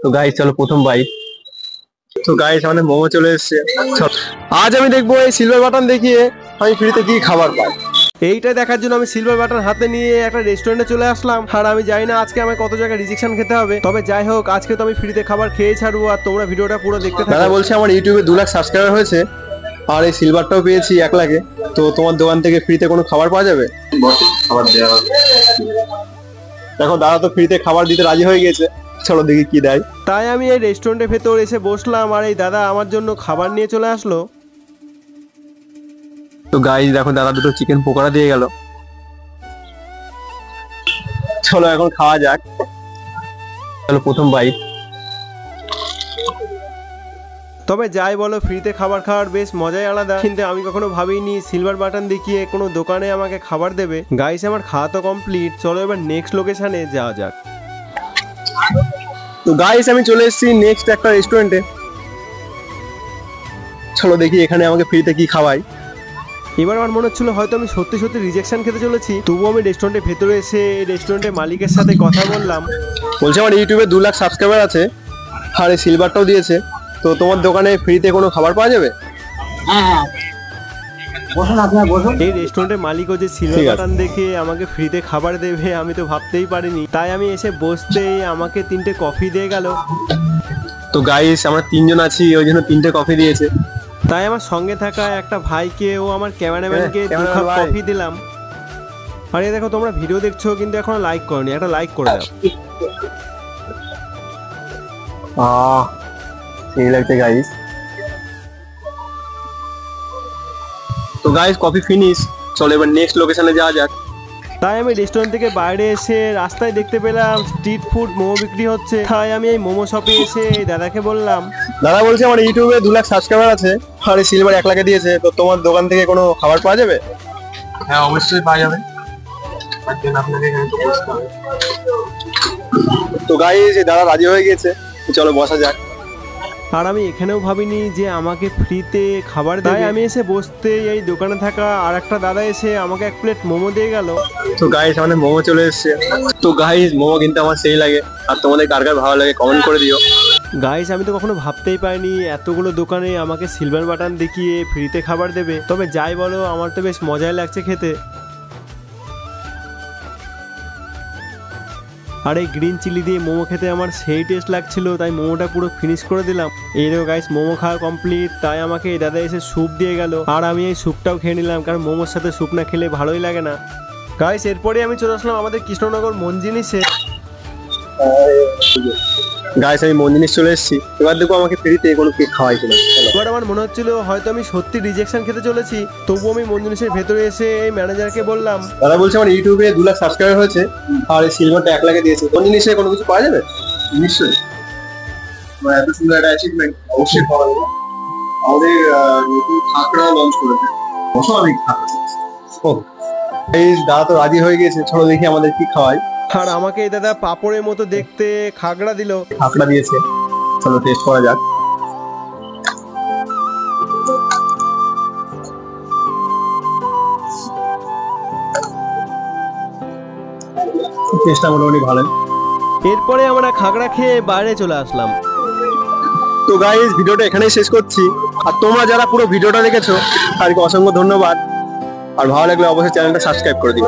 তো গাইস চলো প্রথম বাইট। তো গাইস আমাদের মোমো চলে এসেছে। আজ আমি দেখবো এই সিলভার বাটন দেখিয়ে আমি ফ্রিতে কি খাবার পাই। এইটা দেখার জন্য আমি সিলভার বাটন হাতে নিয়ে একটা রেস্টুরেন্টে চলে আসলাম। আর আমি জানি না আজকে আমার কত জায়গায় রিজেকশন খেতে হবে, তবে যাই হোক আজকে তো আমি ফ্রিতে খাবার খেয়ে ছাড়বো। আর তোমরা ভিডিওটা পুরো দেখতে থাকো। দাদা বলছে আমার ইউটিউবে 2 লাখ সাবস্ক্রাইবার হয়েছে আর এই সিলভারটাও পেয়েছি 1 লাখে। তো তোমার দোকান থেকে ফ্রিতে কোনো খাবার পাওয়া যাবে? খাবার দেওয়া হবে। দেখো দাদা তো ফ্রিতে খাবার দিতে রাজি হয়ে গেছে, চলো দেখি কি দেয়। তাই আমি এই রেস্টুরেন্টের ভেতর এসে বসলাম আর এই দাদা আমার জন্য খাবার নিয়ে চলে আসলো। তো গাইস দেখো দাদা দুটো চিকেন পকোড়া দিয়ে গেল। চলো এখন খাওয়া যাক। চলো প্রথম বাইট। তবে যাই বলো, ফ্রিতে খাবার খাওয়ার বেশ মজাই আলাদা। কিন্তু আমি কখনো ভাবিনি সিলভার বাটন দেখিয়ে কোনো দোকানে আমাকে খাবার দেবে। গাইস আমার খাওয়া তো কমপ্লিট, চলো এবার নেক্সট লোকেশনে যাওয়া যাক। তো গাইস আমি চলে এসেছি নেক্সট একটা রেস্টুরেন্টে। চলো দেখি এখানে আমাকে ফ্রিতে কি খাওয়াই। এবার আমার মনে হচ্ছিল হয়তো আমি সত্যি সত্যি রিজেকশন খেতে চলেছি। তবুও আমি রেস্টুরেন্টের ভেতরে এসে রেস্টুরেন্টের মালিকের সাথে কথা বললাম। বলছে আমার ইউটিউবে 2 লাখ সাবস্ক্রাইবার আছে আর এই সিলভারটাও দিয়েছে। তো তোমার দোকানে ফ্রিতে কোনো খাবার পাওয়া যাবে? হ্যাঁ বসুন, আপনারা বসুন। এই রেস্টুরেন্টের মালিকও যে সিলভার বাটন দেখে আমাকে ফ্রিতে খাবার দেবে আমি তো ভাবতেই পারিনি। তাই আমি এসে বসতেই আমাকে 3টে কফি দিয়ে গেল। তো গাইস আমরা 3 জন আছি, ওই জন্য 3টে কফি দিয়েছে। তাই আমার সঙ্গে থাকা একটা ভাইকে ও আমার ক্যামেরাম্যানকে 2 কাপ ভাই। কফি দিলাম। আর এই দেখো তোমরা ভিডিও দেখছো কিন্তু এখনো লাইক করনি, একটা লাইক করে দাও। এই লাগছে গাইস। তো গাইস কফি ফিনিশ, চলো এবার নেক্সট লোকেশনে যাওয়া যাক। তাই আমি রেস্টুরেন্ট থেকে বাইরে এসে রাস্তায় দেখতে পেলাম স্ট্রিট ফুড মোমো বিক্রি হচ্ছে। তাই আমি এই মোমো শপে এসে এই দাদাকে বললাম, দাদা বলছে আমার ইউটিউবে 2 লাখ সাবস্ক্রাইবার আছে আর এই সিলভার 1 লাখে দিয়েছে। তো তোমার দোকান থেকে কোনো খাবার পাওয়া যাবে? হ্যাঁ অবশ্যই পাওয়া যাবে। তো গাইস এই দাদা রাজি হয়ে গেছে, চলো বসা যাক। আর আমি এখানেও ভাবিনি যে আমাকে ফ্রিতে খাবার দেয়। আমি এসে বসতে এই দোকানে থাকা আর একটা দাদা এসে আমাকে 1 প্লেট মোমো দিয়ে গেল। তো গাইস আমাদের মোমো চলে এসেছে। তো গাইস মোমো কিন্তু আমার সেই লাগে। আর তোমাদের কার কার ভালো লাগে কমেন্ট করে দিও। গাইস আমি তো কখনো ভাবতেই পারিনি এতগুলো দোকানে আমাকে সিলভার বাটন দেখিয়ে ফ্রিতে খাবার দেবে। তবে যাই বলো আমার তো বেশ মজাই লাগছে খেতে। আর এই গ্রিন চিলি দিয়ে মোমো খেতে আমার সেই টেস্ট লাগছিল, তাই মোমোটা পুরো ফিনিশ করে দিলাম। এই দেখো গাইস মোমো খাওয়া কমপ্লিট। তাই আমাকে এই দাদা এসে স্যুপ দিয়ে গেল আর আমি এই স্যুপটাও খেয়ে নিলাম, কারণ মোমোর সাথে স্যুপ না খেলে ভালোই লাগে না। গাইস এরপরে আমি চলে আসলাম আমাদের কৃষ্ণনগর মন জিনিসে। গাইস আমি মন জিনিস চলে এসেছি, এবার দেখো আমাকে ফ্রিতে কোনো কেক খাওয়াই কিনা। এবার আমার মনে হচ্ছিল হয়তো আমি সত্যি রিজেকশন খেতে চলেছি। তবুও আমি মন জিনিসের ভেতরে এসে এই ম্যানেজারকে বললাম, দাদা বলছে আমার ইউটিউবে 2 লাখ সাবস্ক্রাইবার হয়েছে আর এই সিলভারটা 1 লাখে দিয়েছে। কোন জিনিসে কোনো কিছু পাওয়া যাবে? নিশ্চয়ই, এত সুন্দর একটা অ্যাচিভমেন্ট অবশ্যই পাওয়া যাবে। আমাদের নতুন খাকড়াও লঞ্চ করেছে। বসো আমি খাচ্ছি। ও এই দাদা তো রাজি হয়ে গেছে, চলো দেখি আমাদের কি খাওয়াই। আর আমাকে এই দাদা পাপড়ের মতো দেখতে খাগড়া দিল। খাকড়া দিয়েছে, চলো টেস্ট করা যাক। টেস্টটা মোটামুটি ভালো। এরপরে আমরা খাগড়া খেয়ে বাইরে চলে আসলাম। তো গাইস ভিডিওটা এখানেই শেষ করছি। আর তোমরা যারা পুরো ভিডিওটা দেখেছো তাদেরকে অসংখ্য ধন্যবাদ। আর ভালো লাগলে অবশ্যই চ্যানেলটা সাবস্ক্রাইব করে দিও।